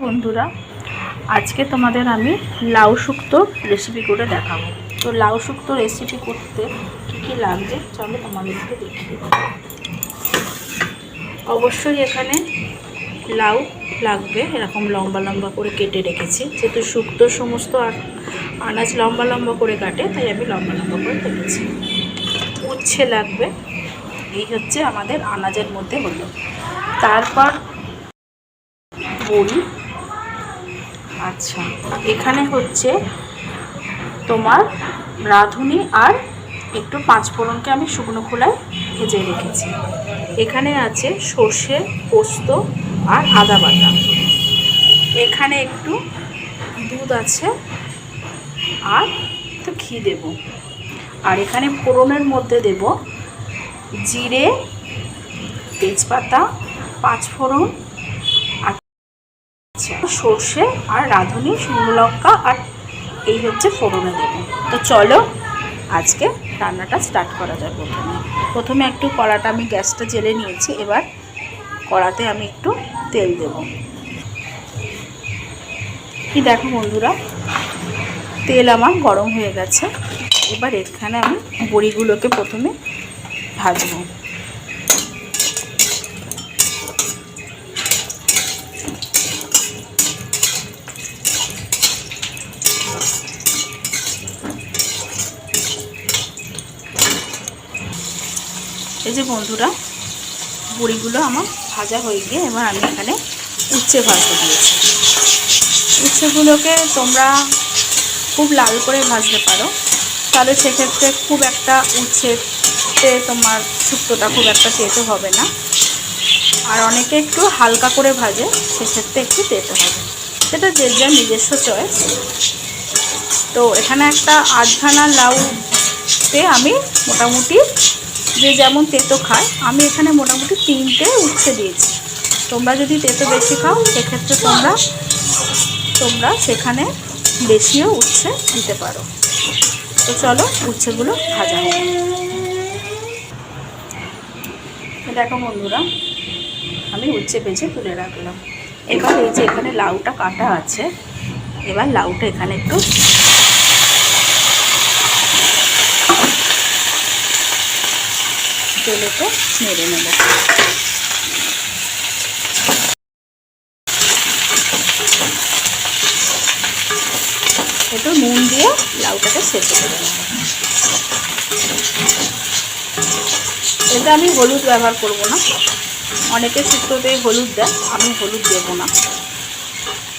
বন্ধুরা, আজকে তোমাদের আমি লাউ শুক্তোর রেসিপি করে দেখাবো। তো লাউ শুক্তো রেসিপি করতে কী কী লাগবে চলো তোমাদেরকে দেখিয়ে দেবো। অবশ্যই এখানে লাউ লাগবে, এরকম লম্বা লম্বা করে কেটে রেখেছি। যেহেতু শুক্তোর সমস্ত আনাজ লম্বা লম্বা করে কাটে, তাই আমি লম্বা লম্বা করে কেটেছি। উচ্ছে লাগবে, এই হচ্ছে আমাদের আনাজের মধ্যে হলো। তারপর বড়ি। আচ্ছা, এখানে হচ্ছে তোমার রাঁধুনি আর একটু পাঁচফোড়নকে আমি শুকনো খোলায় ভেজে রেখেছি। এখানে আছে সর্ষে, পোস্ত আর আদা বাটা। এখানে একটু দুধ আছে আর একটু ঘি দেব। আর এখানে ফোড়নের মধ্যে দেব জিরে, তেজপাতা, পাঁচফোড়ন, সর্ষে আর রাঁধুনি, শুকনো লঙ্কা, আর এই হচ্ছে ফোড়নে দেবো। তো চলো আজকে রান্নাটা স্টার্ট করা যায়। প্রথমে একটু কড়াটা আমি গ্যাসটা জ্বেলে নিয়েছি। এবার কড়াতে আমি একটু তেল দেব। কি দেখো বন্ধুরা, তেল আমার গরম হয়ে গেছে। এবার এখানে আমি বড়িগুলোকে প্রথমে ভাজবো। এই যে বন্ধুরা, বড়িগুলো আমার ভাজা হয়ে গিয়ে এবার আমি এখানে উচ্ছে ভাজতে দিয়েছি। উচ্ছেগুলোকে তোমরা খুব লাল করে ভাজতে পারো, তাহলে সেক্ষেত্রে খুব একটা উচ্ছেতে তোমার শুক্তোটা খুব একটা তেতো হবে না। আর অনেকে একটু হালকা করে ভাজে, সেক্ষেত্রে একটু তেতো হবে, সেটা যে যার নিজস্ব চয়েস। তো এখানে একটা আধখানা লাউতে আমি মোটামুটি যে যেমন তেতো খায়, আমি এখানে মোটামুটি 3টে উচ্ছে দিয়েছি। তোমরা যদি তেতো বেশি খাও সেক্ষেত্রে তোমরা সেখানে বেশিও উচ্ছে দিতে পারো। তো চলো উচ্ছেগুলো ভাজা হবে। দেখো বন্ধুরা, আমি উচ্ছে ভেজে তুলে রাখলাম। এবার এই যে এখানে লাউটা কাটা আছে, এবার লাউটা এখানে একটু তেলেতে নেড়ে নেব। একটু নুন দিয়ে লাউটাকে সেদ্ধ করে নেব। এতে আমি হলুদ ব্যবহার করব না। অনেকে শুক্তোতে হলুদ দেয়, আমি হলুদ দেব না,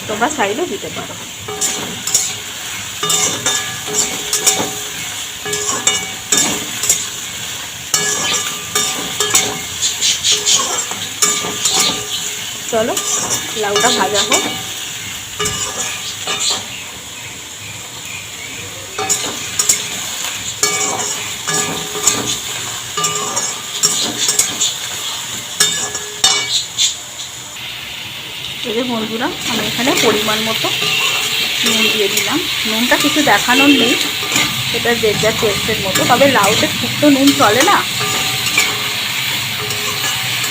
তোমরা চাইলে দিতে পারো। চলো লাউটা ভাজা হোক। এই যে বন্ধুরা, আমি এখানে পরিমাণ মতো নুন দিয়ে দিলাম। নুনটা কিছু দেখানোর নেই, এটা যে যার টেস্টের মতো। তবে লাউতে খুব তো নুন চলে না।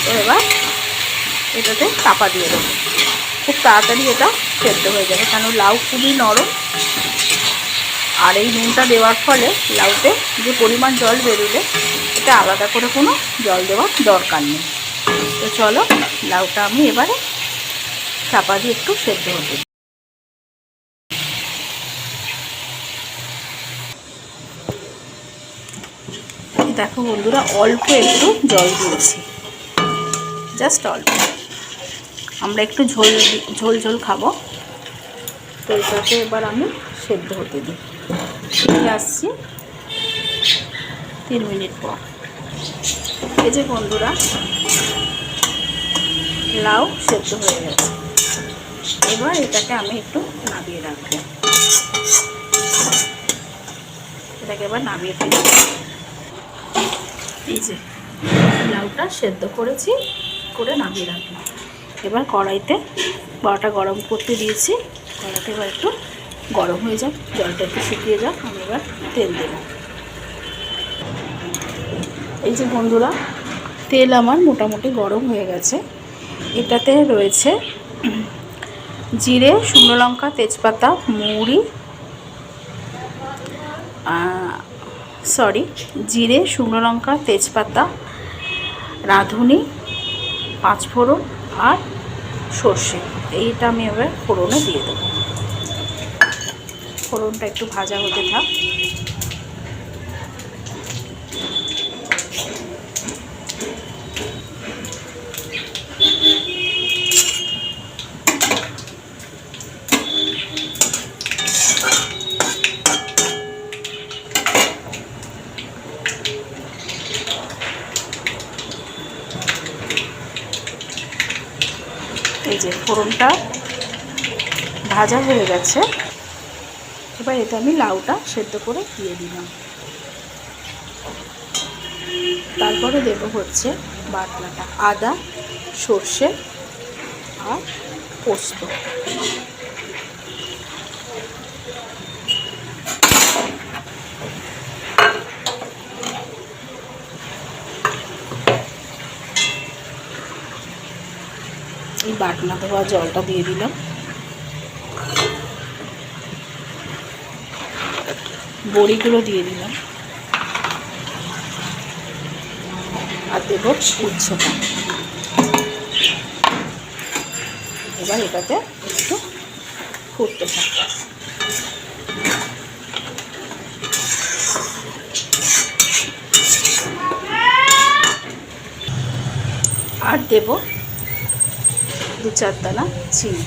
তো এবার এটাতে চাপা দিয়ে দেবো। খুব তাড়াতাড়ি এটা সেদ্ধ হয়ে যাবে, কারণ লাউ খুবই নরম। আর এই নুনটা দেওয়ার ফলে লাউতে যে পরিমাণ জল বেরোলে, এটা আলাদা করে কোনো জল দেওয়ার দরকার নেই। তো চলো লাউটা আমি এবারে চাপা দিয়ে একটু সেদ্ধ হতে দিই। দেখো বন্ধুরা, অল্প একটু জল দিয়েছি, জাস্ট অল্প। আমরা একটু ঝোল ঝোল খাবো, তো এটাকে এবার আমি সেদ্ধ হতে দিই। ফিরে আসছি 3 মিনিট পর। এই যে বন্ধুরা, লাউ সেদ্ধ হয়ে গেছে। এবার এটাকে আমি একটু নামিয়ে রাখবো। এটাকে এবার নামিয়ে ফেলি। এই যে লাউটা সেদ্ধ করেছি, করে নামিয়ে রাখলাম। এবার কড়াইতে কড়াটা গরম করতে দিয়েছি। কড়াইতে এবার একটু গরম হয়ে যাক, জলটা একটু শুকিয়ে যাক, আমি এবার তেল দেব। এই যে বন্ধুরা, তেল আমার মোটামুটি গরম হয়ে গেছে। এটাতে রয়েছে জিরে, শুকনো লঙ্কা, তেজপাতা, মৌরি, জিরে, শুকনো লঙ্কা, তেজপাতা, রাঁধুনি, পাঁচফোড়ন আর সর্ষে, এইটা আমি এবার ফোড়নে দিয়ে দেবো। ফোড়নটা একটু ভাজা হতে থাক। এই যে ফোড়নটা ভাজা হয়ে গেছে, এবার এটা আমি লাউটা সেদ্ধ করে দিয়ে দিলাম। তারপরে দেবো হচ্ছে বাটনাটা, আদা, সর্ষে আর পোস্ত। এই বাটনা দেওয়া জলটা দিয়ে দিলাম, বড়িগুলো দিয়ে দিলাম আর দেবো উচ্ছেটা। এবার এটাতে একটু ফুটতে থাকবে। আর দেবো 2-4 দানা চিনি,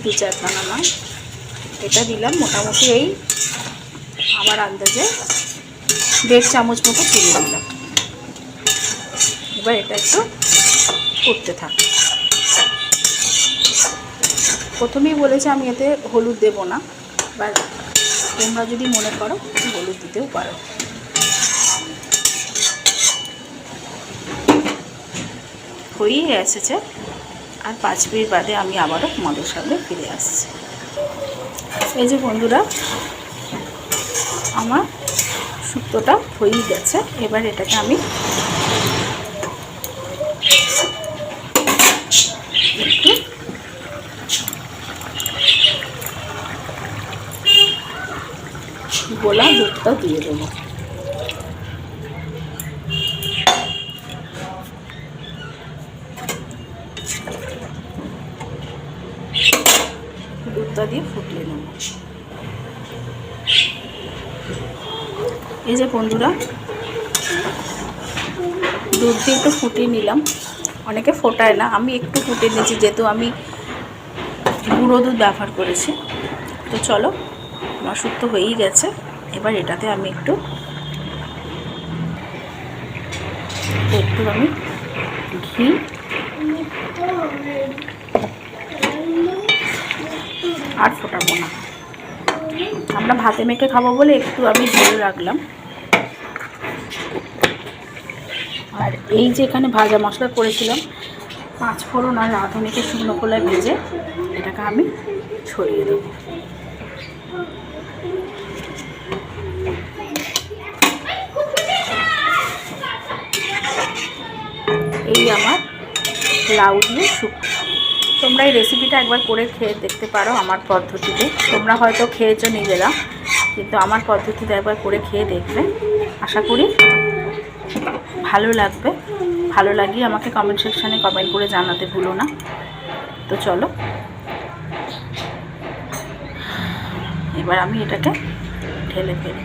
2-4 দানা নয়, এটা দিলাম মোটামুটি এই আমার আন্দাজে 1.5 চামচ মতো চিনি দিলাম। এবার এটা একটু ফুটতে থাক। প্রথমেই বলেছি আমি এতে হলুদ দেব না, এবার তোমরা যদি মনে করো হলুদ দিতেও পারো। হয়েই এসেছে, আর 5 মিনিট বাদে আমি আবারও তোমাদের সামনে ফিরে আসছি। এই যে বন্ধুরা, আমার শুক্তোটা হয়েই গেছে। এবার এটাকে আমি একটু গোলা দুধটা দিয়ে দেবো। দুধটা দিয়ে ফুটিয়ে নেব। এই যে বন্ধুরা, দুধ দিয়ে একটু ফুটিয়ে নিলাম। অনেকে ফোটায় না, আমি একটু ফুটিয়ে নিয়েছি যেহেতু আমি গুঁড়ো দুধ ব্যবহার করেছি। তো চলো, আমার শুক্তো হয়েই গেছে। এবার এটাতে আমি একটু আমি ঘি আর ফোটাবো না, আমরা ভাতে মেখে খাবো বলে একটু আমি ঢেলে রাখলাম। আর এই যে এখানে ভাজা মশলা করেছিলাম, পাঁচফোড়ন আর রাঁধুনিকে শুকনো খোলায় ভেজে এটাকে আমি ছড়িয়ে দেবো। এই আমার লাউ দিয়ে শুক্তো। তোমরা এই রেসিপিটা একবার করে খেয়ে দেখতে পারো আমার পদ্ধতিতে। তোমরা হয়তো খেয়েছো নিজেরা, কিন্তু আমার পদ্ধতিতে একবার করে খেয়ে দেখবে। আশা করি ভালো লাগবে। ভালো লাগিয়ে আমাকে কমেন্ট সেকশানে কমেন্ট করে জানাতে ভুলো না। তো চলো, এবার আমি এটাকে ঢেলে ফেলি।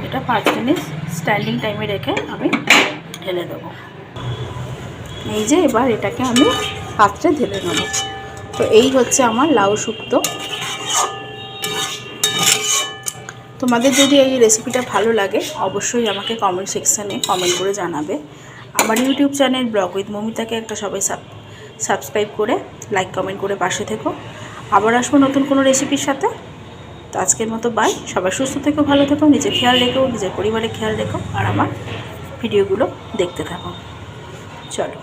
এটা 5 মিনিট স্ট্যান্ডিং টাইমে রেখে আমি ঢেলে দেবো। এই যে এবার এটাকে আমি পাত্রে ঢেলে নেব। তো এই হচ্ছে আমার লাউ শুক্তো। তোমাদের যদি এই রেসিপিটা ভালো লাগে অবশ্যই আমাকে কমেন্ট সেকশানে কমেন্ট করে জানাবে। আমার ইউটিউব চ্যানেল ব্লগ উইথ মৌমিতাকে একটা সবাই সাবস্ক্রাইব করে লাইক কমেন্ট করে পাশে থেকো। আবার আসবো নতুন কোনো রেসিপির সাথে। তো আজকের মতো বাই। সবাই সুস্থ থেকো, ভালো থেকো, নিজের খেয়াল রেখো, নিজের পরিবারের খেয়াল রেখো, আর আমার ভিডিওগুলো দেখতে থাকো। চলো।